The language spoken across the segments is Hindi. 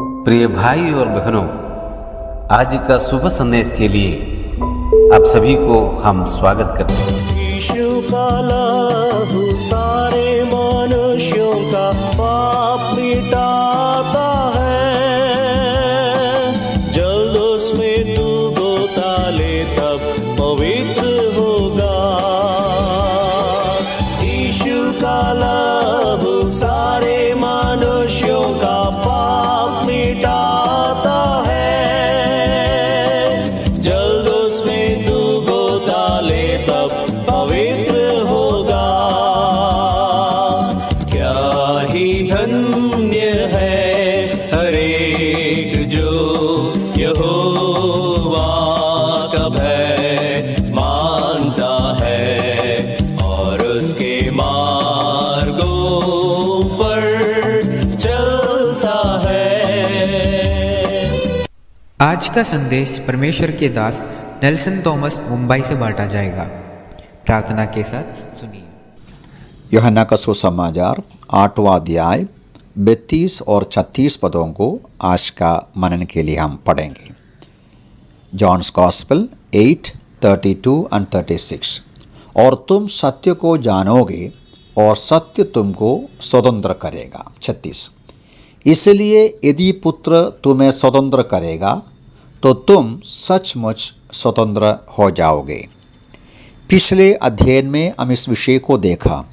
प्रिय भाई और बहनों, आज का शुभ संदेश के लिए आप सभी को हम स्वागत करते हैं। यीशु का लहू सारे मनुष्यों का पाप मिटाता है। जल्द उसमें तू गोता ले तब पवित्र होगा। यीशु का लहू सारे मनुष्यों का पाप मिटाता है। जल्द उसमें तू गोता ले तब पवित्र होगा। क्या ही धन्य है हर एक जो यहोवा का भय मानता है और उसके मार्गों पर चलता है। आज का संदेश परमेश्वर के दास नेल्सन थॉमस मुंबई से बांटा जाएगा। प्रार्थना के साथ सुनिए। यूहन्ना का सुसमाचार 8वां अध्याय 32 और 36 पदों को आज का मनन के लिए हम पढ़ेंगे। John's gospel 8:32 and 36। और तुम सत्य को जानोगे और सत्य तुमको स्वतंत्र करेगा। 36। इसलिए यदि पुत्र तुम्हें स्वतंत्र करेगा तो तुम सचमुच स्वतंत्र हो जाओगे। पिछले अध्ययन में हम इस विषय को देखा।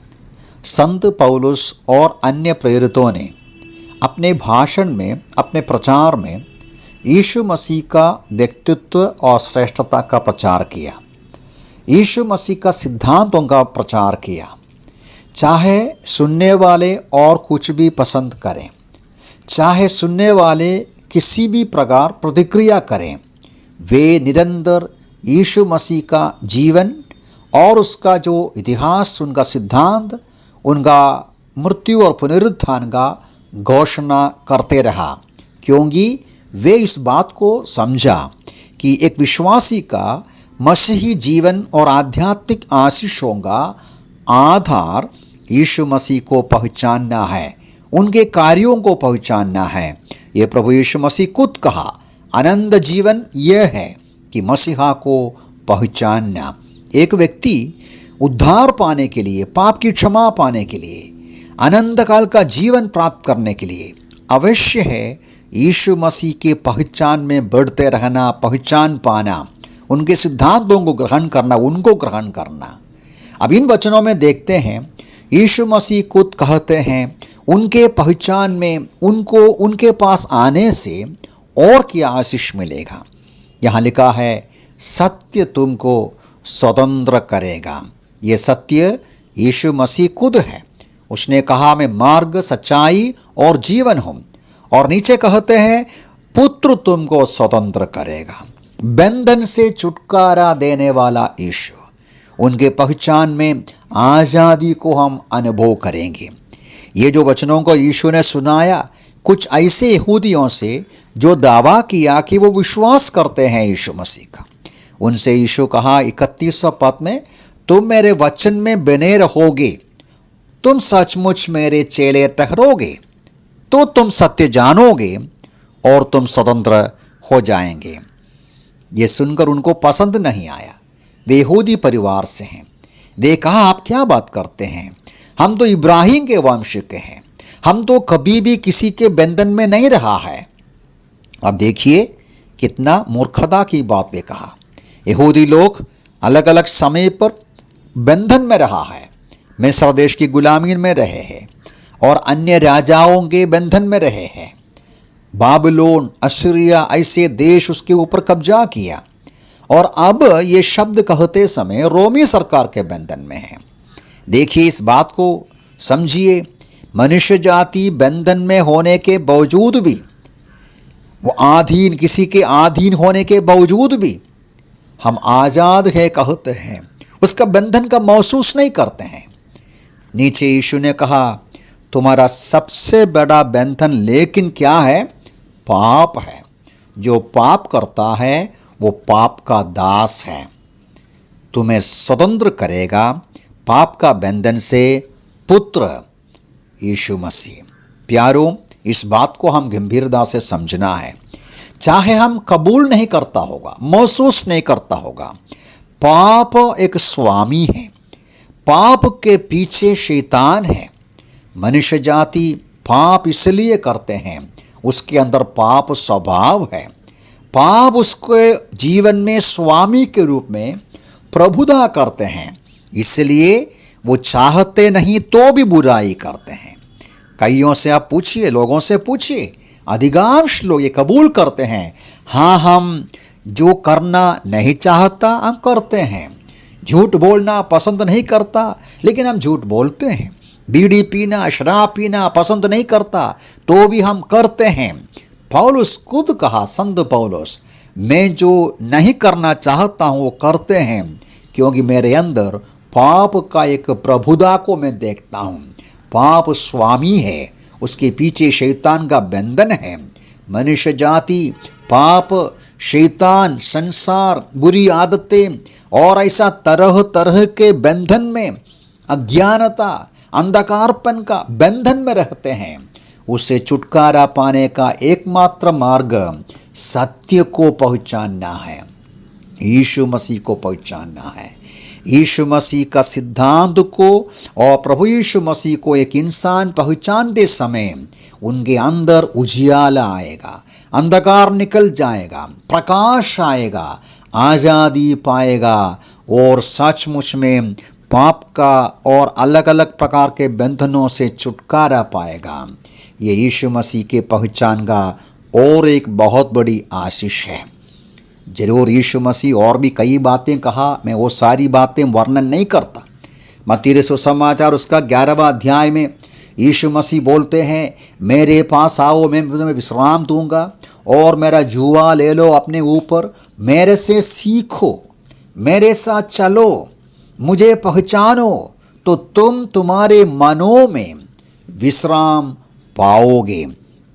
संत पौलुस और अन्य प्रेरितों ने अपने भाषण में, अपने प्रचार में यीशु मसीह का व्यक्तित्व और श्रेष्ठता का प्रचार किया। यीशु मसीह का सिद्धांतों का प्रचार किया। चाहे सुनने वाले और कुछ भी पसंद करें, चाहे सुनने वाले किसी भी प्रकार प्रतिक्रिया करें, वे निरंतर यीशु मसीह का जीवन और उसका जो इतिहास, उनका सिद्धांत, उनका मृत्यु और पुनरुत्थान का घोषणा करते रहा, क्योंकि वे इस बात को समझा कि एक विश्वासी का मसीही जीवन और आध्यात्मिक आशीषों का आधार यीशु मसीह को पहचानना है, उनके कार्यों को पहचानना है। ये प्रभु यीशु मसीह खुद कहा, आनंद जीवन यह है कि मसीहा को पहचानना। एक व्यक्ति उद्धार पाने के लिए, पाप की क्षमा पाने के लिए, अनंत काल का जीवन प्राप्त करने के लिए अवश्य है यीशु मसीह के पहचान में बढ़ते रहना, पहचान पाना, उनके सिद्धांतों को ग्रहण करना, उनको ग्रहण करना। अब इन वचनों में देखते हैं यीशु मसीह खुद कहते हैं उनके पहचान में, उनको उनके पास आने से और क्या आशीष मिलेगा। यहाँ लिखा है सत्य तुमको स्वतंत्र करेगा। ये सत्य यीशु मसीह खुद है। उसने कहा मैं मार्ग, सच्चाई और जीवन हूं। और नीचे कहते हैं पुत्र तुमको स्वतंत्र करेगा। बंधन से छुटकारा देने वाला यीशु, उनके पहचान में आजादी को हम अनुभव करेंगे। ये जो वचनों को यीशु ने सुनाया कुछ ऐसे यहूदियों से जो दावा किया कि वो विश्वास करते हैं यीशु मसीह का, उनसे यीशु कहा 31वां पद में, तुम मेरे वचन में बने रहोगे, तुम सचमुच मेरे चेले ठहरोगे, तो तुम सत्य जानोगे और तुम स्वतंत्र हो जाएंगे। ये सुनकर उनको पसंद नहीं आया। वे यहूदी परिवार से हैं। वे कहा आप क्या बात करते हैं, हम तो इब्राहिम के वंश के हैं, हम तो कभी भी किसी के बंधन में नहीं रहा है। अब देखिए कितना मूर्खता की बात वे कहा। यहूदी लोग अलग अलग समय पर बंधन में रहा है, मिस्र देश की गुलामी में रहे हैं और अन्य राजाओं के बंधन में रहे हैं। बाबिलोन, असीरिया ऐसे देश उसके ऊपर कब्जा किया और अब ये शब्द कहते समय रोमी सरकार के बंधन में है। देखिए इस बात को समझिए, मनुष्य जाति बंधन में होने के बावजूद भी, वो आधीन, किसी के आधीन होने के बावजूद भी हम आजाद है कहते हैं, उसका बंधन का महसूस नहीं करते हैं। नीचे यीशु ने कहा तुम्हारा सबसे बड़ा बंधन लेकिन क्या है, पाप है। जो पाप करता है वो पाप का दास है। तुम्हें स्वतंत्र करेगा पाप का बंधन से पुत्र यीशु मसीह। प्यारो, इस बात को हम गंभीरता से समझना है। चाहे हम कबूल नहीं करता होगा, महसूस नहीं करता होगा, पाप एक स्वामी है, पाप के पीछे शैतान है। मनुष्य जाति पाप इसलिए करते हैं, उसके अंदर पाप स्वभाव है। पाप उसके जीवन में स्वामी के रूप में प्रभुता करते हैं, इसलिए वो चाहते नहीं तो भी बुराई करते हैं। कईयों से आप पूछिए, लोगों से पूछिए, अधिकांश लोग ये कबूल करते हैं, हाँ हम जो करना नहीं चाहता हम करते हैं। झूठ बोलना पसंद नहीं करता लेकिन हम झूठ बोलते हैं। बीड़ी पीना, शराब पीना पसंद नहीं करता तो भी हम करते हैं। पौलुस खुद कहा, संत पौलुस, मैं जो नहीं करना चाहता हूं वो करते हैं, क्योंकि मेरे अंदर पाप का एक प्रभुता को मैं देखता हूं। पाप स्वामी है, उसके पीछे शैतान का बंधन है। मनुष्य जाति पाप, शैतान, संसार, बुरी आदतें और ऐसा तरह तरह के बंधन में, अज्ञानता, अंधकारपन का बंधन में रहते हैं। उससे छुटकारा पाने का एकमात्र मार्ग सत्य को पहचानना है, यीशु मसीह को पहचानना है। यीशु मसीह का सिद्धांत को और प्रभु यीशु मसीह को एक इंसान पहचानते समय उनके अंदर उजियाला आएगा, अंधकार निकल जाएगा, प्रकाश आएगा, आजादी पाएगा और सचमुच में पाप का और अलग अलग प्रकार के बंधनों से छुटकारा पाएगा। ये यीशु मसीह के पहचान का और एक बहुत बड़ी आशीष है। जरूर यीशु मसीह और भी कई बातें कहा, मैं वो सारी बातें वर्णन नहीं करता। मत्ती सुसमाचार उसका 11वां अध्याय में यीशु मसीह बोलते हैं, मेरे पास आओ, मैं तुम्हें विश्राम दूंगा और मेरा जुआ ले लो अपने ऊपर, मेरे से सीखो, मेरे साथ चलो, मुझे पहचानो तो तुम तुम्हारे मनों में विश्राम पाओगे।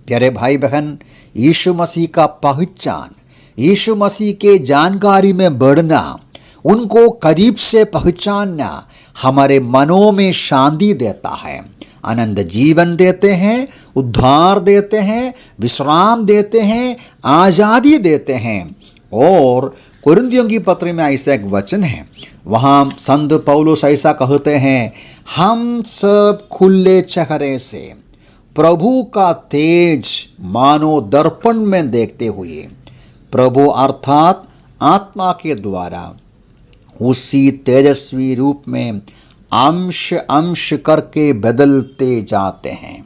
प्यारे भाई बहन, यीशु मसीह का पहचान, यीशु मसीह के जानकारी में बढ़ना, उनको करीब से पहचानना हमारे मनों में शांति देता है, आनंद जीवन देते हैं, उद्धार देते हैं, विश्राम देते हैं, आजादी देते हैं। और कुरिन्थियों की पत्री में ऐसा एक वचन है, वहां संत पौलुस ऐसा कहते हैं, हम सब खुले चेहरे से प्रभु का तेज मानो दर्पण में देखते हुए प्रभु अर्थात आत्मा के द्वारा उसी तेजस्वी रूप में अंश अंश करके बदलते जाते हैं।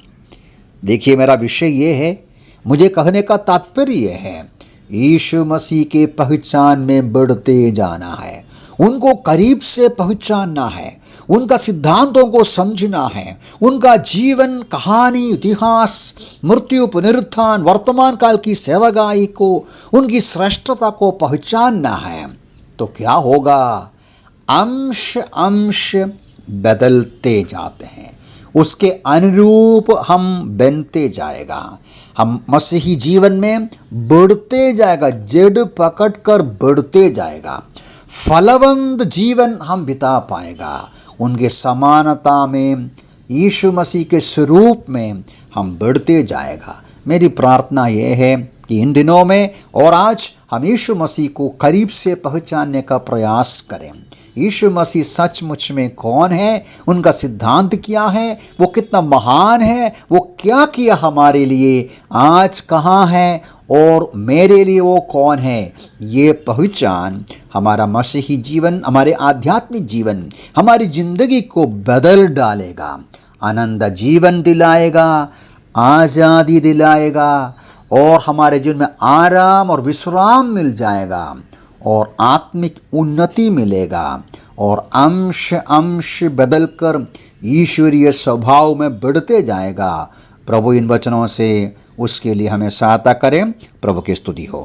देखिए, मेरा विषय ये है, मुझे कहने का तात्पर्य है, यीशु मसीह के पहचान में बढ़ते जाना है, उनको करीब से पहचानना है, उनका सिद्धांतों को समझना है, उनका जीवन, कहानी, इतिहास, मृत्यु, पुनरुत्थान, वर्तमान काल की सेवागाई को, उनकी श्रेष्ठता को पहचानना है। तो क्या होगा? अंश अंश बदलते जाते हैं, उसके अनुरूप हम बनते जाएगा, हम मसीही जीवन में बढ़ते जाएगा, जड़ पकड़कर बढ़ते जाएगा, फलवंत जीवन हम बिता पाएगा, उनके समानता में, यीशु मसीह के स्वरूप में हम बढ़ते जाएगा। मेरी प्रार्थना यह है कि इन दिनों में और आज हम यीशु मसीह को करीब से पहचानने का प्रयास करें। यीशु मसीह सचमुच में कौन है, उनका सिद्धांत क्या है, वो कितना महान है, वो क्या किया हमारे लिए, आज कहाँ है और मेरे लिए वो कौन है। ये पहचान हमारा मसीही जीवन, हमारे आध्यात्मिक जीवन, हमारी जिंदगी को बदल डालेगा, आनंद जीवन दिलाएगा, आज़ादी दिलाएगा और हमारे जीवन में आराम और विश्राम मिल जाएगा और आत्मिक उन्नति मिलेगा और अंश अंश बदलकर ईश्वरीय स्वभाव में बढ़ते जाएगा। प्रभु इन वचनों से उसके लिए हमें सहायता करें। प्रभु की स्तुति हो।